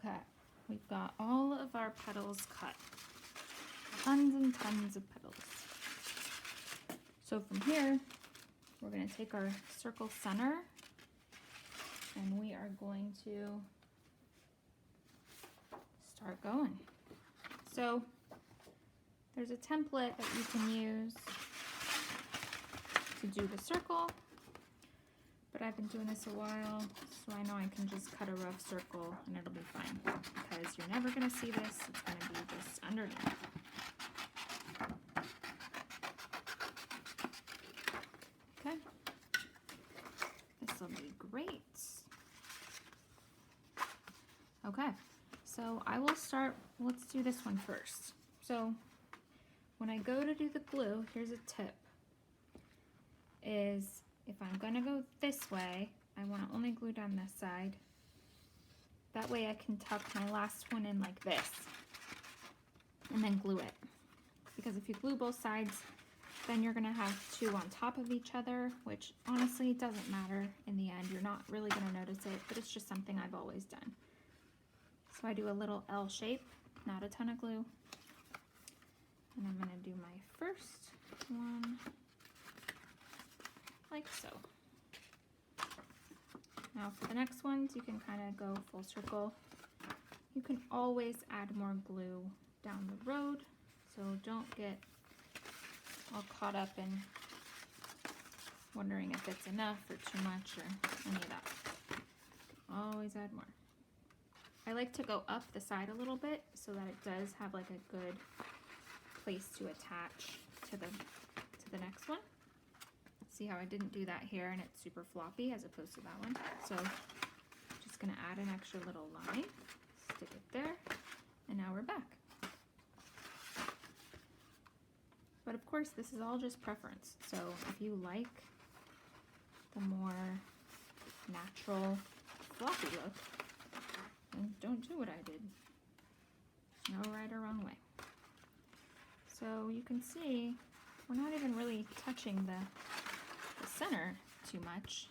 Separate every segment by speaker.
Speaker 1: Okay, we've got all of our petals cut. Tons and tons of petals. So from here, we're going to take our circle center and we are going to start going. So there's a template that you can use to do the circle, but I've been doing this a while, so I know I can just cut a rough circle and it'll be fine, because you're never going to see this. It's going to be just underneath. Okay, this will be great. Okay, so I will start, let's do this one first. So when I go to do the glue, here's a tip, is if I'm gonna go this way, I wanna only glue down this side. That way I can tuck my last one in like this and then glue it. Because if you glue both sides, then you're gonna have two on top of each other, which honestly doesn't matter in the end. You're not really gonna notice it, but it's just something I've always done. So I do a little L shape, not a ton of glue. And I'm gonna do my first one like so. Now for the next ones, you can kind of go full circle. You can always add more glue down the road, so don't get all caught up in wondering if it's enough or too much or any of that. Always add more. I like to go up the side a little bit so that it does have like a good place to attach to the next one. See how I didn't do that here and it's super floppy as opposed to that one. So just gonna add an extra little line, stick it there, and now we're back. But of course, this is all just preference. So if you like the more natural floppy look, then don't do what I did. There's no right or wrong way. So you can see we're not even really touching the center too much.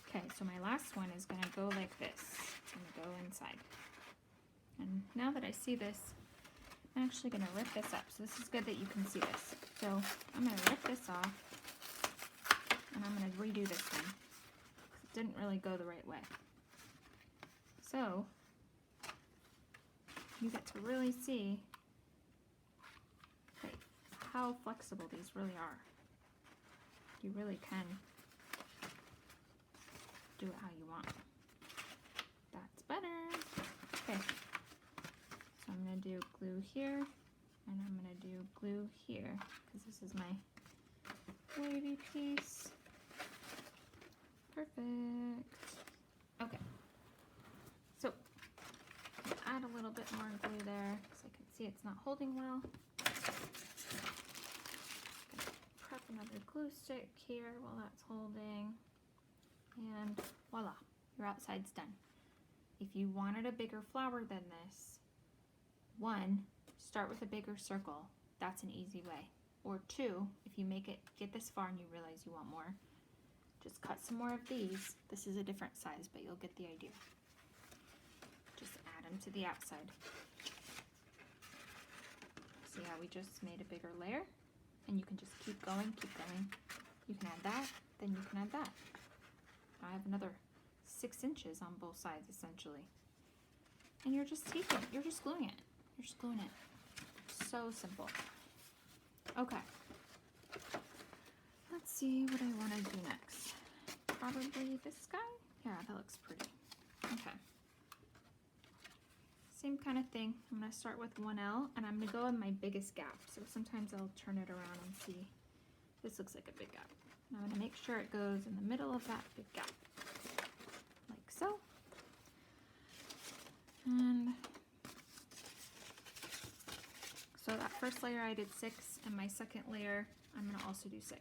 Speaker 1: Okay, so my last one is gonna go like this. It's gonna go inside. And now that I see this, I'm actually gonna rip this up. So this is good that you can see this. So I'm gonna rip this off and I'm gonna redo this one, because it didn't really go the right way. So you get to really see how flexible these really are. You really can do it how you want. That's better. Okay, so I'm gonna do glue here, and I'm gonna do glue here, because this is my wavy piece. Perfect. Okay, so add a little bit more glue there, because I can see it's not holding well. Prep another glue stick here while that's holding, and voila, your outside's done. If you wanted a bigger flower than this, one, start with a bigger circle. That's an easy way. Or two, if you get this far and you realize you want more, just cut some more of these. This is a different size, but you'll get the idea. Just add them to the outside. See how we just made a bigger layer? And you can just keep going, keep going. You can add that, then you can add that. I have another 6 inches on both sides, essentially. And you're just taping, you're just gluing it. You're just gluing it. So simple. Okay. Let's see what I want to do next. Probably this guy? Yeah, that looks pretty. Okay. Same kind of thing. I'm going to start with 1L, and I'm going to go in my biggest gap. So sometimes I'll turn it around and see. This looks like a big gap. And I'm going to make sure it goes in the middle of that big gap, like so. And so that first layer I did 6, and my second layer I'm going to also do 6.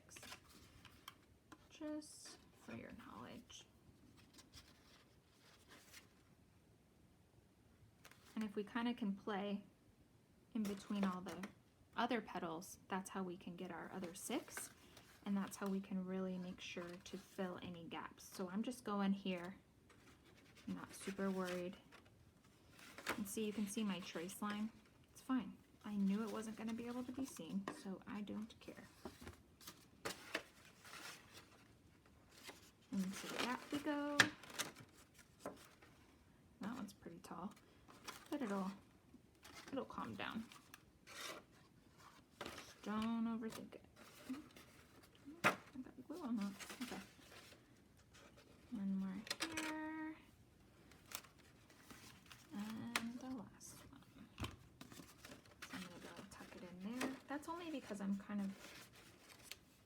Speaker 1: Just for your knowledge. And if we kind of can play in between all the other petals, that's how we can get our other 6, and that's how we can really make sure to fill any gaps. So I'm just going here I'm not super worried. And see, you can see my trace line. It's fine. I knew it wasn't going to be able to be seen, so I don't care. Into that we go. That one's pretty tall, but it'll calm down. Just don't overthink it. I got glue on that. Okay. One more here. And the last one. So I'm going to go tuck it in there. That's only because I'm kind of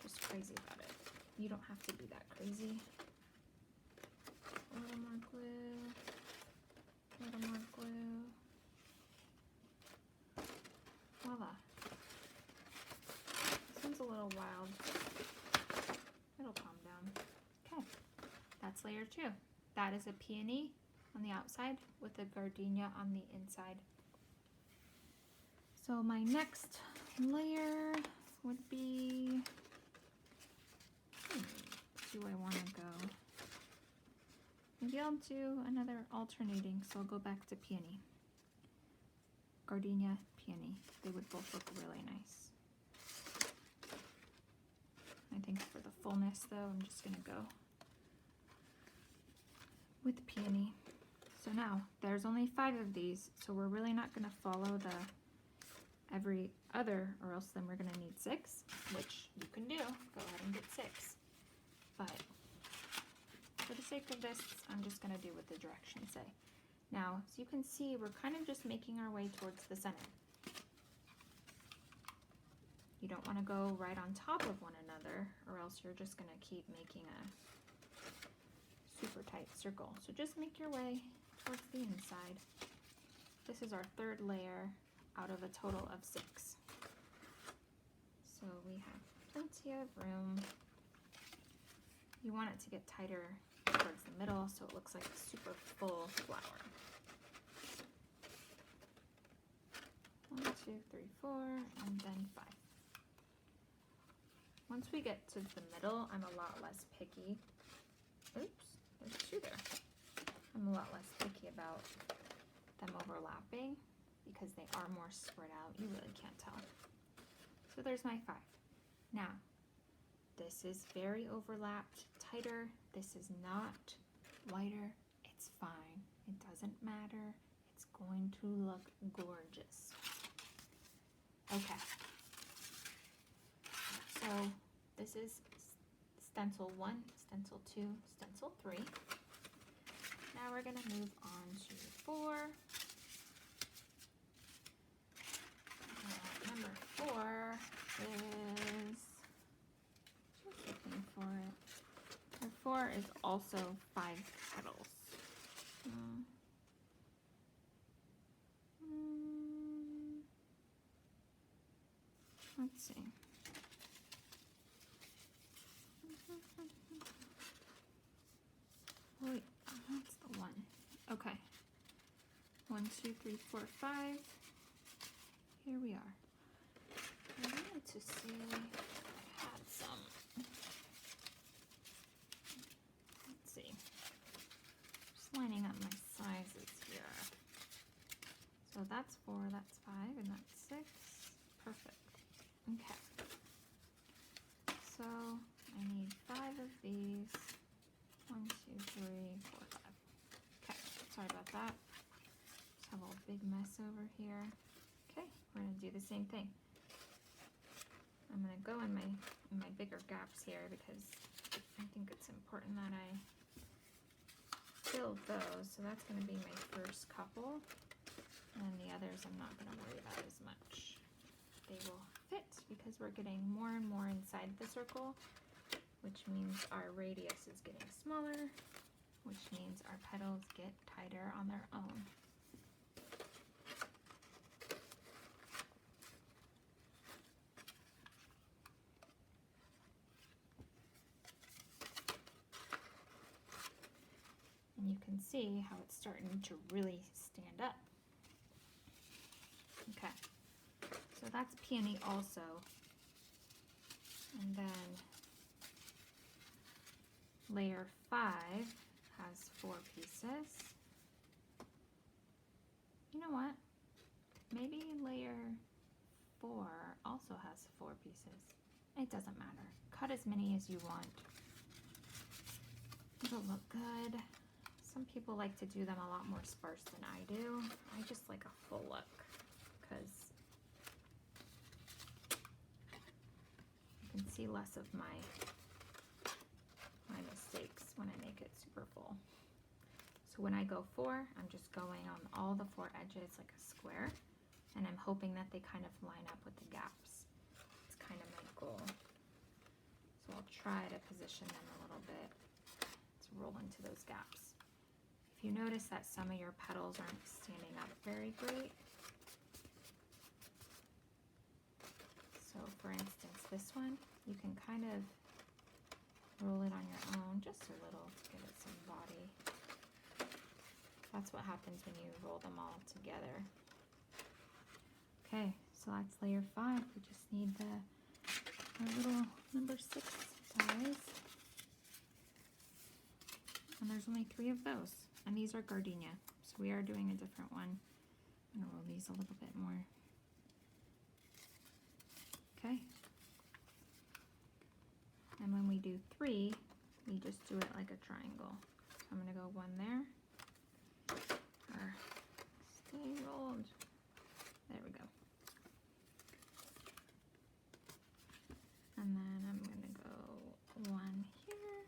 Speaker 1: just crazy about it. You don't have to be that crazy. A little more glue. A little more glue. Voila. This one's a little wild. It'll calm down. Okay. That's layer 2. That is a peony on the outside with a gardenia on the inside. So my next layer would be, do I want to go? Maybe I'll do another alternating, so I'll go back to peony. Gardenia, peony. They would both look really nice. I think for the fullness though, I'm just gonna go with peony. So now there's only 5 of these, so we're really not gonna follow the every other, or else then we're gonna need 6, which you can do. Go ahead and get 6. But for the sake of this, I'm just gonna do what the directions say. Now, as you can see, we're kind of just making our way towards the center. You don't want to go right on top of one another, or else you're just going to keep making a super tight circle. So just make your way towards the inside. This is our 3rd layer out of a total of 6. So we have plenty of room. You want it to get tighter towards the middle so it looks like a super full flower. 1, 2, 3, 4, and then 5. Once we get to the middle, I'm a lot less picky. Oops, there's 2 there. I'm a lot less picky about them overlapping because they are more spread out. You really can't tell. So there's my 5. Now, this is very overlapped, tighter. This is not wider. It's fine. It doesn't matter. It's going to look gorgeous. Okay. So this is stencil 1, stencil 2, stencil 3. Now we're going to move on to 4. Number 4 is, just looking for it. Number 4 is also 5 petals. Let's see. Wait, that's the one. Okay. 1, 2, 3, 4, 5. Here we are. I wanted to see if I had some. Let's see. Just lining up my sizes here. So that's 4, that's 5, and that's 6. Perfect. Okay. So I need 5 of these. 1, 2, 3, 4, 5. Okay, sorry about that. Just have a big mess over here. Okay, we're gonna do the same thing. I'm gonna go in my bigger gaps here because I think it's important that I fill those. So that's gonna be my first couple. And the others I'm not gonna worry about as much. They will fit because we're getting more and more inside the circle, which means our radius is getting smaller, which means our petals get tighter on their own. And you can see how it's starting to really stand up. Okay, so that's peony also. And then layer 5 has 4 pieces. You know what? Maybe layer 4 also has 4 pieces. It doesn't matter. Cut as many as you want. It'll look good. Some people like to do them a lot more sparse than I do. I just like a full look because you can see less of my mistakes when I make it super full. So when I go 4, I'm just going on all the 4 edges like a square, and I'm hoping that they kind of line up with the gaps. It's kind of my goal. So I'll try to position them a little bit to roll into those gaps. If you notice that some of your petals aren't standing up very great, so for instance this one, you can kind of roll it on your own just a little to give it some body. That's what happens when you roll them all together. Okay, so that's layer 5. We just need our little number 6 dies. And there's only 3 of those. And these are gardenia. So we are doing a different one. I'm gonna roll these a little bit more. Okay. And when we do 3, we just do it like a triangle. So I'm gonna go 1 there. Or stay rolled. There we go. And then I'm gonna go 1 here.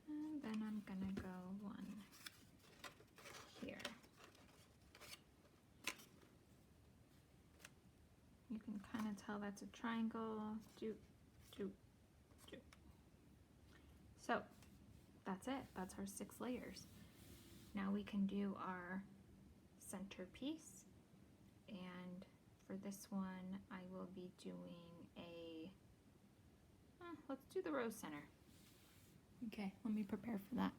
Speaker 1: And then I'm gonna go 1 here. You can kind of tell that's a triangle. Do. So that's it. That's our 6 layers. Now we can do our centerpiece. And for this one, I will be doing a, let's do the rose center. Okay, let me prepare for that.